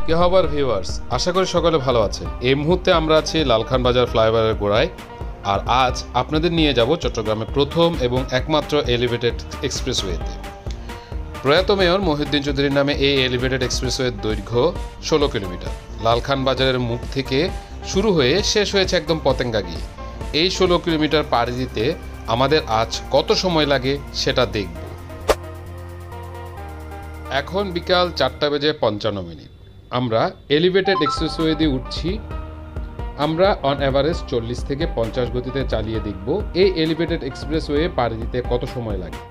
কি খবর ভিউয়ার্স, আশা করি সকলে ভালো আছেন। এই মুহূর্তে আমরা আছি লালখান বাজার ফ্লাইওভারের গোড়ায়। আর আজ আপনাদের নিয়ে যাব চট্টগ্রামের প্রথম এবং একমাত্র এলিভেটেড এক্সপ্রেসওয়েতে। প্রয়াত মেয়র মহিউদ্দিন চৌধুরীর নামে এই এলিভেটেড এক্সপ্রেসওয়ের দৈর্ঘ্য 16 কিলোমিটার। লালখান বাজারের মুখ থেকে শুরু হয়ে শেষ হয়েছে একদম পতেঙ্গা গিয়ে। এই 16 কিলোমিটার পাড়ি দিতে আমাদের আজ কত সময় লাগে সেটা দেখব। এখন বিকাল 4:55। আমরা এলিভেটেড এক্সপ্রেসওয়ে দিয়ে উঠছি। আমরা অন অ্যাভারেজ 40 থেকে 50 গতিতে চালিয়ে দেখব এই এলিভেটেড এক্সপ্রেসওয়ে পাড়ি দিতে কত সময় লাগে।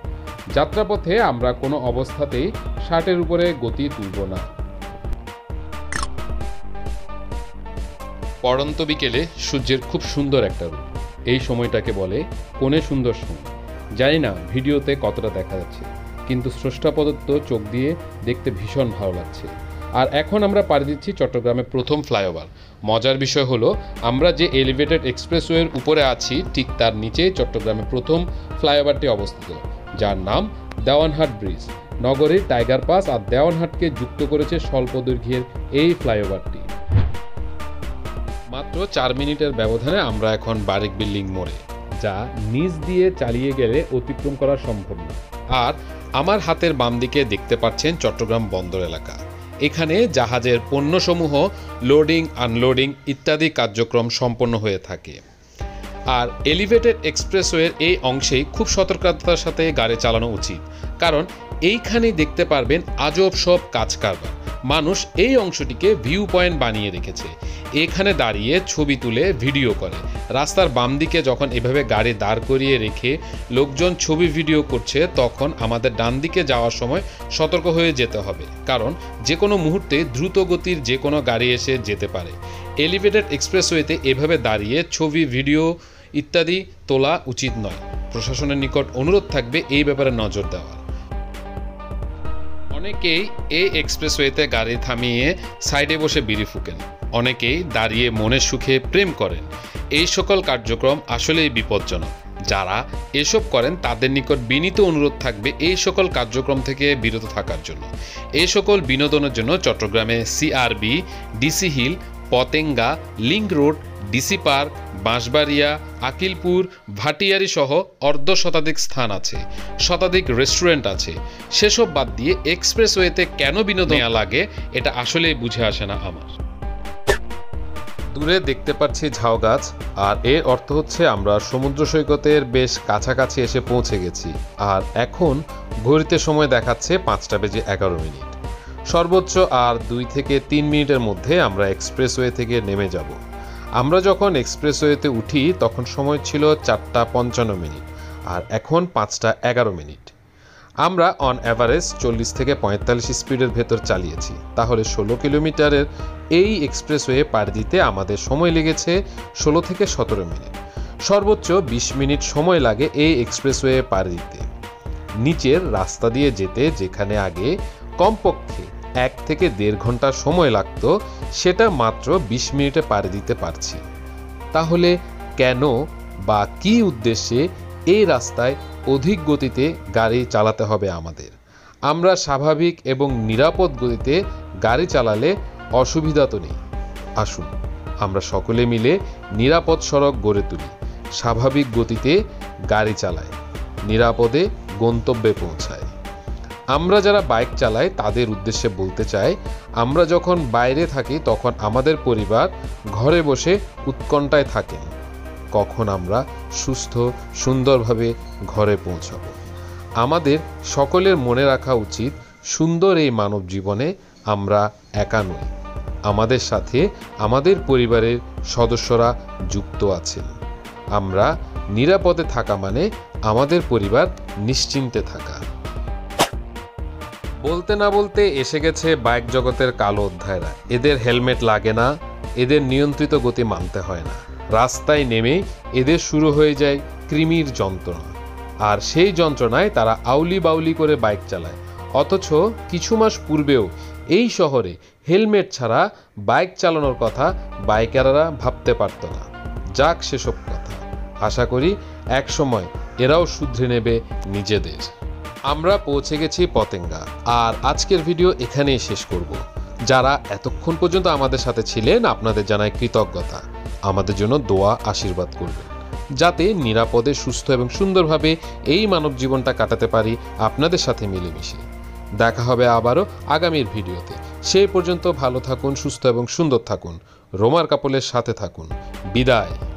যাত্রাপথে আমরা কোনো অবস্থাতেই 60-এর উপরে গতি তুলব না। পড়ন্ত বিকেলে সূর্যের খুব সুন্দর একটা রূপ। এই সময়টাকে বলে কোণে সুন্দর সময়। জানি না ভিডিওতে কতটা দেখা যাচ্ছে, কিন্তু স্রষ্টা প্রদত্ত চোখ দিয়ে দেখতে ভীষণ ভালো লাগছে। আর এখন আমরা পাড়ি দিচ্ছি চট্টগ্রামের প্রথম ফ্লাইওভার। মজার বিষয় হলো, আমরা যে এলিভেটেড এক্সপ্রেসওয়ের উপরে আছি ঠিক তার নিচেই চট্টগ্রামের প্রথম ফ্লাইওভারটি অবস্থিত, যার নাম দেওয়ানহাট ব্রিজ। নগরীর টাইগার পাস আর দেওয়ানহাটকে যুক্ত করেছে স্বল্প দৈর্ঘ্যের এই ফ্লাইওভারটি। মাত্র 4 মিনিটের ব্যবধানে আমরা এখন বারিক বিল্ডিং মোড়ে, যা নিচ দিয়ে চালিয়ে গেলে অতিক্রম করা সম্ভব না। আর আমার হাতের বাম দিকে দেখতে পাচ্ছেন চট্টগ্রাম বন্দর এলাকা। এখানে জাহাজের পণ্যসমূহ লোডিং, আনলোডিং ইত্যাদি কার্যক্রম সম্পন্ন হয়ে থাকে। আর এলিভেটেড এক্সপ্রেসওয়ের এই অংশেই খুব সতর্কতার সাথে গাড়ি চালানো উচিত, কারণ এইখানেই দেখতে পারবেন আজব সব কাজ কারবার। মানুষ এই অংশটিকে ভিউ পয়েন্ট বানিয়ে রেখেছে। এখানে দাঁড়িয়ে ছবি তুলে ভিডিও করে। রাস্তার বাম দিকে যখন এভাবে গাড়ি দাঁড় করিয়ে রেখে লোকজন ছবি ভিডিও করছে, তখন আমাদের ডান দিকে যাওয়ার সময় সতর্ক হয়ে যেতে হবে, কারণ যে কোনো মুহূর্তে দ্রুত গতির যে কোনো গাড়ি এসে যেতে পারে। এলিভেটেড এক্সপ্রেসওয়েতে এভাবে দাঁড়িয়ে ছবি ভিডিও ইত্যাদি তোলা উচিত নয়। প্রশাসনের নিকট অনুরোধ থাকবে এই ব্যাপারে নজর দেওয়ার। অনেকেই এই এক্সপ্রেসওয়েতে গাড়ি থামিয়ে সাইডে বসে বিড়ি ফুঁকেন, অনেকেই দাঁড়িয়ে মনের সুখে প্রেম করেন। এই সকল কার্যক্রম আসলেই বিপজ্জনক। যারা এসব করেন তাদের নিকট বিনীত অনুরোধ থাকবে এই সকল কার্যক্রম থেকে বিরত থাকার জন্য। এই সকল বিনোদনের জন্য চট্টগ্রামে CRB, DC hill, Patenga, link road, DC park, Banshbaria, Akilpur, Bhatiari সহ অর্ধশতাধিক স্থান আছে, শতাধিক রেস্টুরেন্ট আছে। সেসব বাদ দিয়ে এক্সপ্রেসওয়েতে কেন বিনোদন নেওয়া লাগে এটা আসলেই বুঝে আসে না আমার। দূরে দেখতে পাচ্ছি ঝাউ গাছ, আর এর অর্থ হচ্ছে আমরা সমুদ্র সৈকতের বেশ কাছাকাছি এসে পৌঁছে গেছি। আর এখন ঘড়িতে সময় দেখাচ্ছে 5:11। সর্বোচ্চ আর 2 থেকে 3 মিনিটের মধ্যে আমরা এক্সপ্রেসওয়ে থেকে নেমে যাব। আমরা যখন এক্সপ্রেসওয়েতে উঠি তখন সময় ছিল 4:55, আর এখন 5:11। আমরা অন অ্যাভারেজ 40 থেকে 45 স্পিডের ভেতর চালিয়েছি। তাহলে 16 কিলোমিটারের এই এক্সপ্রেসওয়ে পাড়ি দিতে আমাদের সময় লেগেছে 16 থেকে 17 মিনিট। সর্বোচ্চ 20 মিনিট সময় লাগে এই এক্সপ্রেসওয়ে পাড়ি দিতে। নিচের রাস্তা দিয়ে যেতে যেখানে আগে কমপক্ষে 1 থেকে 1.5 ঘন্টা সময় লাগতো, সেটা মাত্র 20 মিনিটে পাড়ি দিতে পারছি। তাহলে কেন বা কী উদ্দেশ্যে এই রাস্তায় অধিক গতিতে গাড়ি চালাতে হবে আমাদের? আমরা স্বাভাবিক এবং নিরাপদ গতিতে গাড়ি চালালে অসুবিধা তো নেই। আসুন আমরা সকলে মিলে নিরাপদ সড়ক গড়ে তুলি, স্বাভাবিক গতিতে গাড়ি চালাই, নিরাপদে গন্তব্যে পৌঁছায়। আমরা যারা বাইক চালাই তাদের উদ্দেশ্যে বলতে চাই, আমরা যখন বাইরে থাকি তখন আমাদের পরিবার ঘরে বসে উৎকণ্ঠায় থাকেন কখন আমরা সুস্থ সুন্দরভাবে ঘরে পৌঁছাবো। আমাদের সকলের মনে রাখা উচিত, সুন্দর এই মানব জীবনে আমরা একা নই, আমাদের সাথে আমাদের পরিবারের সদস্যরা যুক্ত আছেন। আমরা নিরাপদে থাকা মানে আমাদের পরিবার নিশ্চিন্তে থাকা। বলতে না বলতে এসে গেছে বাইক জগতের কালো অধ্যায়রা। এদের হেলমেট লাগে না, এদের নিয়ন্ত্রিত গতি মানতে হয় না। রাস্তায় নেমেই এদের শুরু হয়ে যায় কৃমির যন্ত্রণা, আর সেই যন্ত্রণায় তারা আউলি বাউলি করে বাইক চালায়। অথচ কিছু মাস পূর্বেও এই শহরে হেলমেট ছাড়া বাইক চালানোর কথা বাইকাররা ভাবতে পারত না। যাক সেসব কথা, আশা করি এক সময় এরাও শুধরে নেবে নিজেদের। আমরা পৌঁছে গেছি পতেঙ্গা, আর আজকের ভিডিও এখানেই শেষ করব। যারা এতক্ষণ পর্যন্ত আমাদের সাথে ছিলেন আপনাদের জানাই কৃতজ্ঞতা। আমাদের জন্য দোয়া আশীর্বাদ করবেন যাতে নিরাপদে সুস্থ এবং সুন্দরভাবে এই মানব জীবনটা কাটাতে পারি আপনাদের সাথে মিলেমিশে। দেখা হবে আবারও আগামীর ভিডিওতে। সেই পর্যন্ত ভালো থাকুন, সুস্থ এবং সুন্দর থাকুন। রোমার কাপলের সাথে থাকুন। বিদায়।